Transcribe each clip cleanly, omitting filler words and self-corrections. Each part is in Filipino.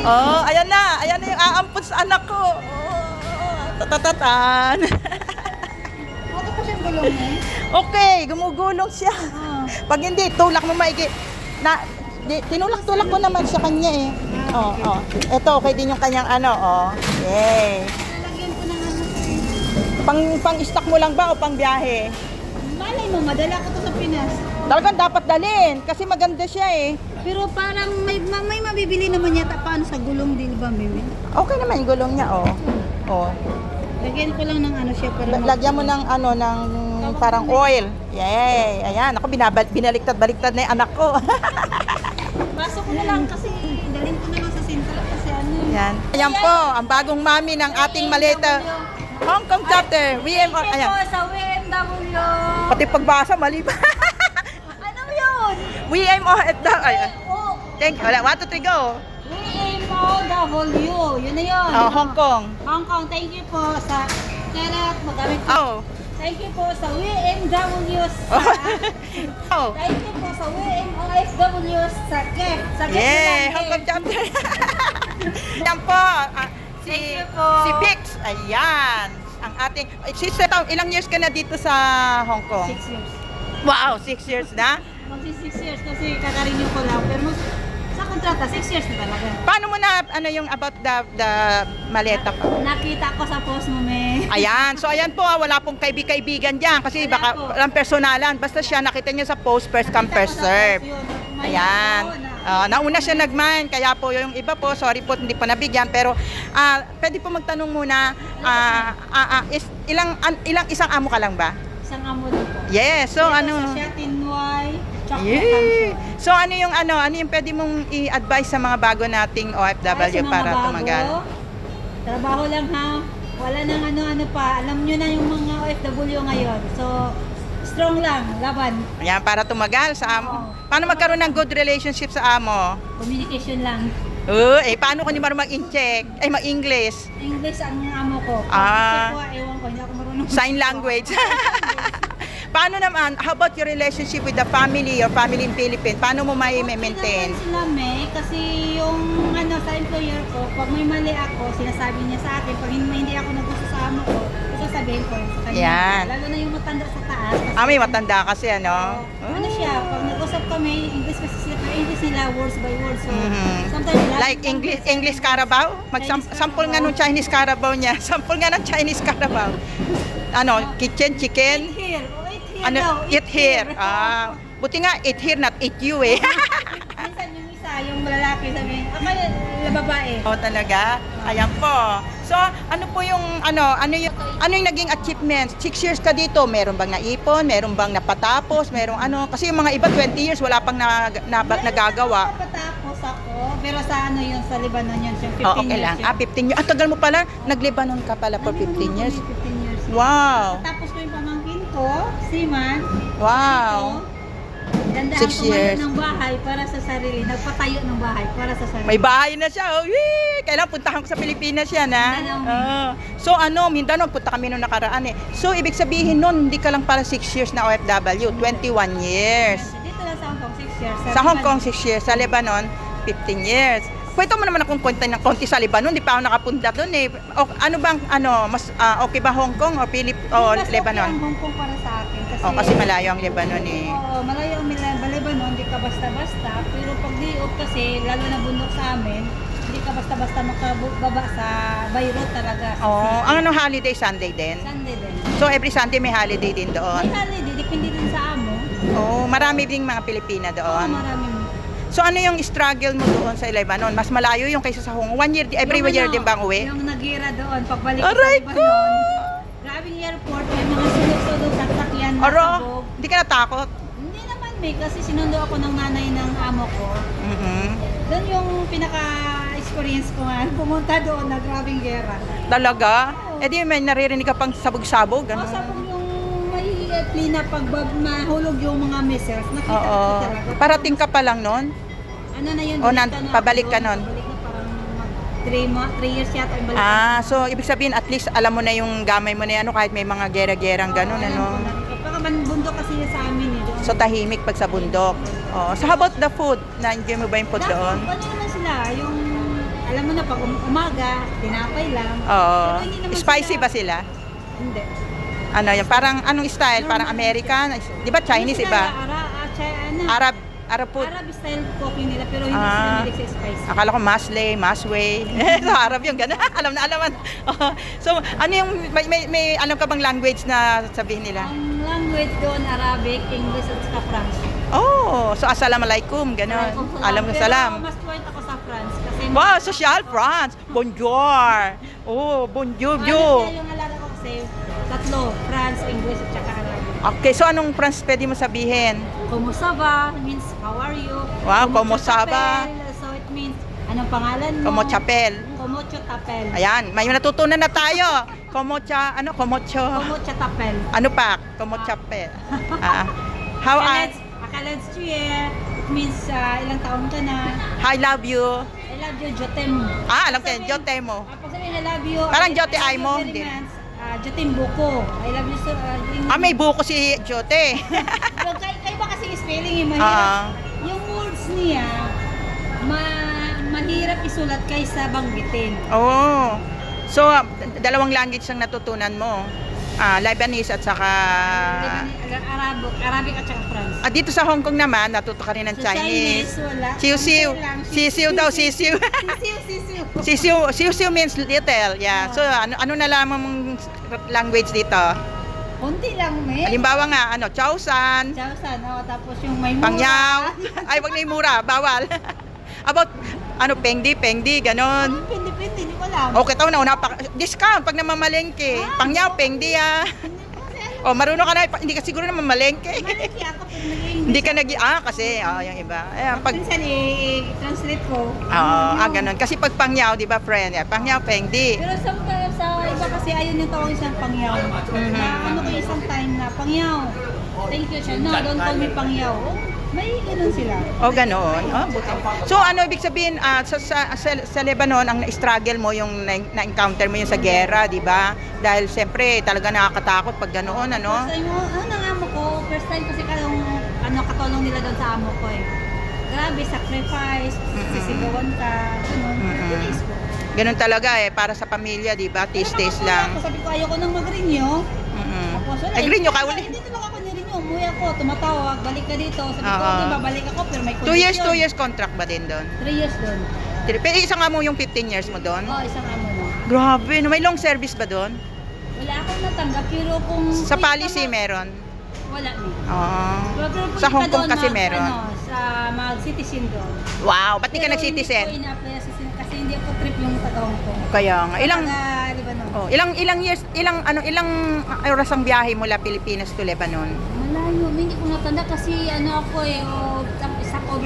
Oh, ayan na. Ayan na yung aampun sa anak ko. Oh, tatatatan. Ano pa siyang gulong eh? Okay, gumugulong siya. Oo. Pag hindi, tulak mo maigi. Tinulak-tulak ko naman sa kanya eh. Oh, oh. Ito, okay din yung kanyang ano, oh. Yay. Lalagyan ko ng ano. Pang-stock mo lang ba o pang biyahe? Malay mo, madala ko to sa Pinas. Talagang dapat dalhin kasi maganda siya eh. Pero parang may mabibili naman yata paano sa gulong din ba, Mimi? Okay naman yung gulong niya, oh. Oh. Lagyan ko lang ng ano siya para Lagyan mo ng ano, ng parang oil. Yay! Ayan, ako binaliktad-baliktad na yung anak ko. Baso ko na lang kasi dalhin ko na lang sa sentral kasi ano. Ayan. Ayan po, ang bagong mami ng ating maleta. Hong Kong chapter. WMO. Ayan. Po sa WMW. Pati pagbasa, mali ba? Ano yun? WMOFW. Ay, Oh, thank you. 1, 2, 3, go. WMW. Yun na yun. Oh, Hong Kong. Hong Kong, thank you po sa karat magamit ko. Oh. Thank you po sa WMW sa Oh. Thank you po sa WMOFW sa GEP. Sa GEP Yeah, na Hong Kong lang, chapter. Ayan po. Si, Thank you po. si Bix. Ayan. Ang ating, sister, ilang years ka na dito sa Hong Kong? 6 years. Wow, 6 years na? Magsi 6 years kasi kakarenew ko lang. Pero sa kontrata, 6 years na talaga. Paano mo na, ano yung about the maleta pa? Nakita ko sa post mo, me. Ayan, so ayan po, wala pong kaibigan dyan kasi Wala baka po. walang personalan. Basta siya, nakita niya sa post, first come, first serve. Ayan. Nauna siya nag-mine, kaya po yung iba po, sorry po, hindi pa nabigyan. Pero pwede po magtanong muna, ilang isang amo ka lang ba? Isang amo din po. Yes, so ano? Sa siya, Tinway, chocolate Yeah. hamster. So ano yung pwede mong i-advise sa mga bago nating Ay, OFW sa mga para bago, tumagal? Trabaho lang ha. Wala nang ano-ano pa. Alam nyo na yung mga OFW ngayon. So, strong lang. Laban. Ayan, para tumagal sa amo. Oo. Paano magkaroon ng good relationship sa amo? Communication lang. Paano kung di marunong mag-check? Mag-English? English ang amo ko. Ah. Kasi po, ewan ko, hindi ako marunong. Sign language. Paano naman, how about your relationship with the family, your family in Philippines? Paano mo Okay maintain? naman sila, May, kasi yung ano sa employer ko, pag may mali ako, sinasabi niya sa akin. Pag hindi ako nagusto sa amo ko, sasabihin ko sa kanya. Yan. Lalo na yung matanda sa taas. Kasi, May matanda kasi, ano? ano siya, pag nag-usap kami, English kasi sila, English nila words by words. So, Mhm. sometimes Like English Carabao? Sample nga nung Chinese Carabao niya. Sample nga ng Chinese Carabao. Ano, kitchen, chicken? Eat here. Oh, eat here Ano, daw. eat here. Buti nga, eat here, not eat you eh. Minsan yung isa, yung lalaki sabihin, na babae. Oh, talaga? Ayan po. So, ano po yung ano yung naging achievements? 6 years ka dito, meron bang naipon? Meron bang napatapos? Merong ano? Kasi yung mga iba 20 years wala pang nagagawa. Patapos ako, pero sa ano yun, sa Lebanon yun, siya 15 Oh, okay years lang. yun. 15 years. Tagal mo pala. Nag-Lebanon ka pala for 15 years. 15 years. Wow. Tapos ko yung pamangkin ko, Siman. Wow. Dandahan 6 tumayo years. ng bahay para sa sarili. Nagpatayo ng bahay para sa sarili. May bahay na siya. Oh, yee! Kailangan puntahan ko sa Pilipinas yan, ha? Mindanao. So, Mindanao, punta kami nung nakaraan eh. So, ibig sabihin nun, hindi ka lang pala 6 years na OFW, 21 years. Dito lang sa Hong Kong, 6 years. Sa Hong Kong, 6 years. Sa Lebanon, 15 years. Kwento mo naman akong kwento ng konti sa Lebanon, di pa ako nakapunta doon eh. Ano bang, mas okay ba Hong Kong o Mas okay Lebanon? ang Hong Kong para sa akin. Kasi malayo ang Lebanon eh. Oo, malayo ang Lebanon, hindi ka basta-basta. Pero pag di-off kasi, lalo na bundok sa amin, hindi ka basta-basta makababa sa by road talaga. Ang holiday, Sunday din? Sunday din. So, every Sunday may holiday din May doon? holiday, depende din sa amo. Marami ding mga Pilipina Oo, doon. maraming. So, ano yung struggle mo doon sa Lebanon? Mas malayo yung kaysa sa Hong Kong? 1 year, every Yung year ano, din bang uwi? Yung nagira doon, pagbalik ko Aray sa ko! Lebanon. Grabing airport, may mga sulog-sulog at sakyan na Oro, sabog. hindi ka natakot? Hindi naman may, kasi sinundo ako ng nanay ng amo ko. Mhm. Doon yung pinaka-experience ko nga, pumunta doon na grabing gera. Talaga? Di may naririnig ka pang sabog-sabog? O, Ano? sabog yung may plina pag mahulog yung mga missiles, nakita Oo. ko talaga. Parating ka pa lang nun? Ano na yun? O, balik pabalik ka nun? Pabalik na parang 3 years yata yung balik. So ibig sabihin at least alam mo na yung gamay mo na yan, kahit may mga gera-gerang ganun, ano? Baka bundok kasi sa amin eh. Doon. So tahimik pag sa bundok. So how about the food? Na-enjoy mo ba yung food doon? Ano naman sila, yung alam mo na, pag umaga, tinapay lang. Oo. Pero hindi naman Spicy sila- ba sila? Hindi. Ano yan? Parang anong style? Parang American? Di ba Chinese Hindi iba? sila ano, Arab food? Arab style cooking nila, pero hindi sila milig sa spicy. Akala ko masway. Sa Arab yung gano'n. Alam na alaman. So, ano yung, may alam ka bang language na sabihin nila? Ang language doon, Arabic, English, at saka French. Oh, so assalamualaikum, gano'n. Alam mo, salam. Pero mas fluent ako sa France kasi Wow, social France. Bonjour. Oh, bonjour, Ano jo. siya yung alaga ko kasi tatlo, France, English, at saka Arabic. Okay, so anong France pwede mo sabihin? Kumusta ba? Means, how are you? Wow, Kumusta kumusta ba? tapel? So it means, anong pangalan mo? Como chapel. Kumucho tapel. Ayan, may natutunan na tayo. Komocha, ano? Komocho. Kumucho tapel. Ano pa? Komochape. How Akalets Chie. It means, ilang taon ka na. I love you. I love you, Jotem. Alam ko yan, jote mo. Pag sabihin, I love you. Parang I Jote love ay you mo, very hindi. much. Jotem Buko. I love you so. May buko si Jote. Kayo ba kasi spelling yung Oo. mahirap? Yung words niya, mahirap isulat kaysa banggitin. Oh. So, dalawang language ang natutunan mo. Lebanese at saka... Arabic at saka France. Dito sa Hong Kong naman, natuto ka rin ng Sa Chinese. wala. Siu-siu. Konti lang. Sisiu daw, sisiu. Sisiu. Sisiu means little. Yeah. So, ano nalaman mong language dito? Konti lang, me. Halimbawa nga, Chowsan, Chowsan, tapos yung may mura. Pangyaw. Ay, wag na yung mura, bawal. About, pengdi, ganon. Pindi, hindi ko alam. Okay, tao na, discount pag namamalengke. Pangyaw, pengdi O, marunong ka na, hindi ka siguro namamalengke. Malaki ako, pero nag-English. Hindi ka kasi, yung iba. Ayan, pag, Minsan, i-translate ko. ganon. Kasi pag pangyaw, di ba, friend? Pangyaw, pengdi. Pero sa iba kasi ayaw niya tawag isang pangyaw. Na ano ko isang time na pangyaw. Thank you siya. No, don't call me pangyaw. May ganun sila. O, ganoon. Buti. So, ano ibig sabihin, sa Lebanon, ang struggle mo, yung na-encounter mo yung sa gera, di ba? Dahil siyempre, talaga nakakatakot pag ganoon, ano? Kasi yung amo ko, first time kasi katulong nila doon sa amo ko eh. Grabe, sacrifice, sisigawan ka, ganun. Bilis ko. Ganun talaga para sa pamilya, di ba? Taste lang. Sabi ko, ayoko nang mag-renew. Tapos wala. Nag-renew ka uli? Hindi naman ako ni-renew. Umuwi ako, tumatawag, balik ka dito. Sabi ko, okay, babalik ako, pero may 2 years, condition. 2 years contract ba din doon? 3 years doon. Pero isang nga mo yung 15 years mo doon? Oo, isang amo mo. Grabe, may long service ba doon? Wala akong natanggap, pero kung... Sa policy meron? Wala ni. Oo. Pero Sa Hong Kong kasi mag, meron. sa mag-citizen doon. Wow, ba't di ka Pero nag-citizen? Hindi ko ina-apply sa citizen kasi hindi ako trip yung taga Hong Kong. Kaya nga, ilang Lebanon. years, ilang oras ang biyahe mula Pilipinas to Lebanon? Malayo, hindi ko natanda kasi ako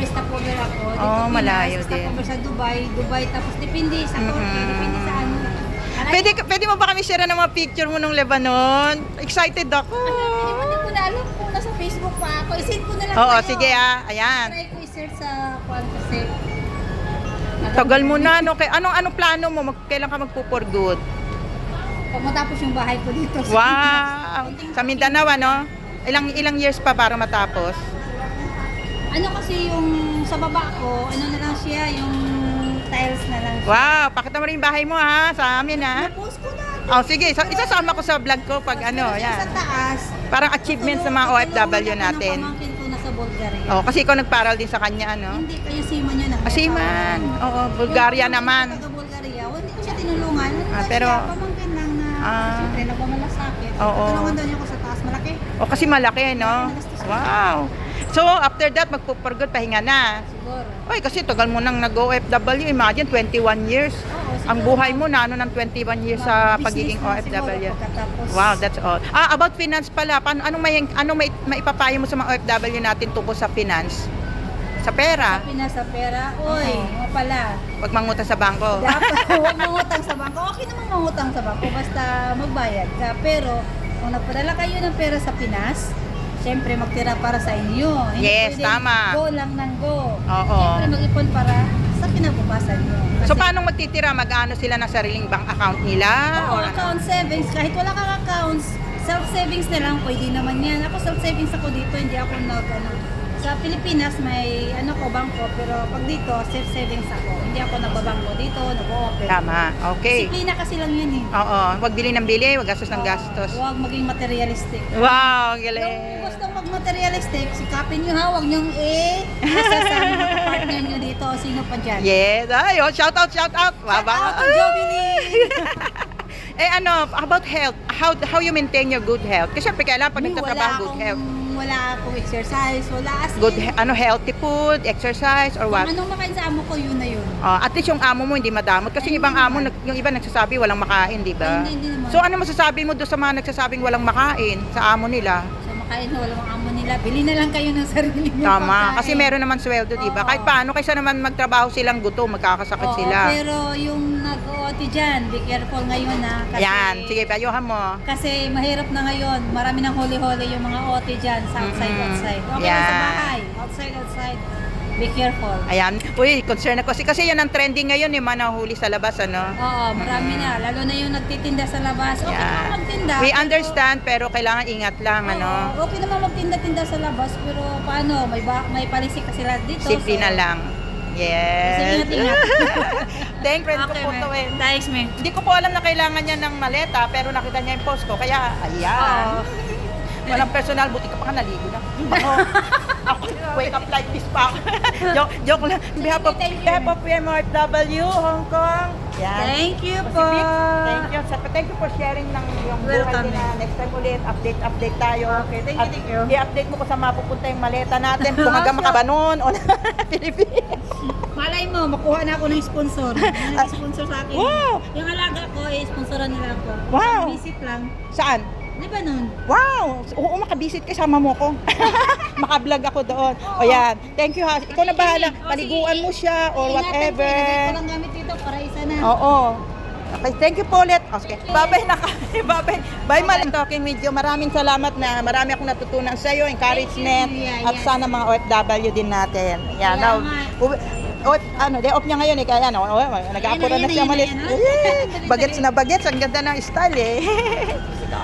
stopover ako. Dito Pinas, malayo din. Stopover sa Dubai tapos depende sa Turkey, depende sa ano. Pwede mo ba kami share ng mga picture mo nung Lebanon? Excited ako. Hindi ko na alam kung nasa Facebook pa ako. I-send ko na lang Oo, sa'yo. sige ayan. Try ko i-search sa kwan kasi. Tagal mo na, no? Anong plano mo? Kailan ka magpo-for good? Pag matapos yung bahay ko dito. Wow! Sa Mindanao, ano? Ilang years pa para matapos? Ano kasi yung sa baba ko, ano na lang siya, yung tiles na lang siya. Wow! Pakita mo rin yung bahay mo, ha? Sa amin, ha? Post ko na. Sige. Isasama ko sa vlog ko pag Sa yan. taas. Parang achievements ng mga OFW natin. Pamangkin ko na sa Bulgaria. Kasi ikaw nagparal din sa kanya, ano? Hindi, kaya seaman niya na. Seaman. Oo, Bulgaria naman. Taga Bulgaria, hindi ko siya tinulungan. Pero- Siya, pamangkin lang na, siyempre, nagmamalasakit. Oo. Tulungan daw niya ko sa taas, malaki. Kasi malaki, no? Wow! So, after that, magpo-forgot, pahinga na. Siguro. Ay, kasi tagal mo nang nag-OFW. Imagine, 21 years. Oo, Ang siguro. buhay mo na ng 21 years sa pagiging Mag-business na OFW. siguro pagkatapos. Wow, that's all. About finance pala. Anong maipapayo mo sa mga OFW natin tungkol sa finance? Sa pera? Sa Pinas, sa pera. Uy, nga pala. Huwag mangutang sa bangko. Dapat huwag mangutang sa bangko. Okay naman mangutang sa bangko basta magbayad ka. Pero kung nagpadala kayo ng pera sa Pinas, syempre magtira para sa inyo. Hindi Yes, pwedeng tama. Go lang ng go. Oo. Syempre mag-ipon para sa kinabukasan nyo. Kasi, So, paano magtitira? Mag-ano sila ng sariling bank account nila? Oo, Or ano? account savings. Kahit wala kang accounts, self-savings na lang, pwede naman yan. Ako self-savings ako dito, hindi ako Sa Pilipinas may bangko, pero pag dito safe savings ako. Hindi ako nagbabangko dito, nag-open. Tama. Okay. Disiplina kasi lang yan eh. Oo. Huwag bili ng bili, huwag gastos ng gastos. Huwag maging materialistic. Wow, Yung galing. gusto mag-materialistic, sikapin nyo ha, huwag nyong asa sa mga partner nyo dito o sino pa dyan. Yes. Ay, oh, shout out, shout out. Shout out to Jovelyn! About health, how you maintain your good health? Kasi syempre kailangan pag nagtatrabaho, good health. Wala akong exercise, wala as in, Good, healthy food, exercise, or what? anong makain sa amo ko, yun na yun. At least yung amo mo hindi madamot. Kasi yung ibang amo, yung iba nagsasabi walang makain, di ba? Hindi naman. So ano masasabi mo doon sa mga nagsasabing walang makain sa amo nila? So makain na walang amo nila, bili na lang kayo ng sarili nyo Tama. pagkain. Kasi meron naman sweldo, di ba? Oo. Kahit paano, kaysa naman magtrabaho silang gutom, magkakasakit Oo, sila. pero yung nag-OT dyan, be careful ngayon ha. Kasi, Ayan, sige, bayuhan mo. Kasi mahirap na ngayon, marami ng holi-holi yung mga OT dyan sa outside. Okay lang sa Yan. bahay, outside. Be careful. Ayan. Uy, concern ako. Kasi yan ang trending ngayon, yung mga nahuli sa labas, ano? Oo, marami na. Lalo na yung nagtitinda sa labas. Okay Yan. naman magtinda. We pero- understand, pero kailangan ingat lang, Oo, ano? okay naman magtinda-tinda sa labas, pero paano? May palisik kasi sila dito. Safety na lang. Yes. Sige, ingat. Thank friend ko po to eh. Thanks, me. Hindi ko po alam na kailangan niya ng maleta, pero nakita niya yung post ko. Kaya, ayan. Oo. Walang personal, buti ka pa nga naligo na. Ako, wake up like this pa ako. joke lang. On behalf of PMOFW, Hong Kong. Yan. Thank you po. Pacific. Thank you for sharing ng yung buhay Welcome. din na next time ulit, update tayo. Okay, thank you, At thank you. i-update mo kung saan mapupunta yung maleta natin, kung hanggang makabanon o Pilipinas. Malay mo, makuha na ako ng sponsor. May sponsor sa akin. Wow! Yung alaga ko, sponsoran nila ako. Wow! Visit lang. Saan? Di ba nun? Wow! Oo, makabisit kasama mo ko. Makablog ako doon. O yan. Thank you ha. Ikaw na bahala. Paliguan mo siya or Ingatan ko, whatever. ilagay ko lang gamit dito para isa na. Oo. Okay, thank you po ulit. Okay. Bye-bye na kami. Bye-bye. Bye, Mal. Talking with you. Maraming salamat na marami akong natutunan sa iyo, encouragement, Yeah, at yes. sana mga OFW din natin. Yan. Now, day off niya ngayon eh, kaya nag-aapura na Ayan, siya ayan, malis. ayan, ayan. Bagets na bagets, ang ganda ng style eh.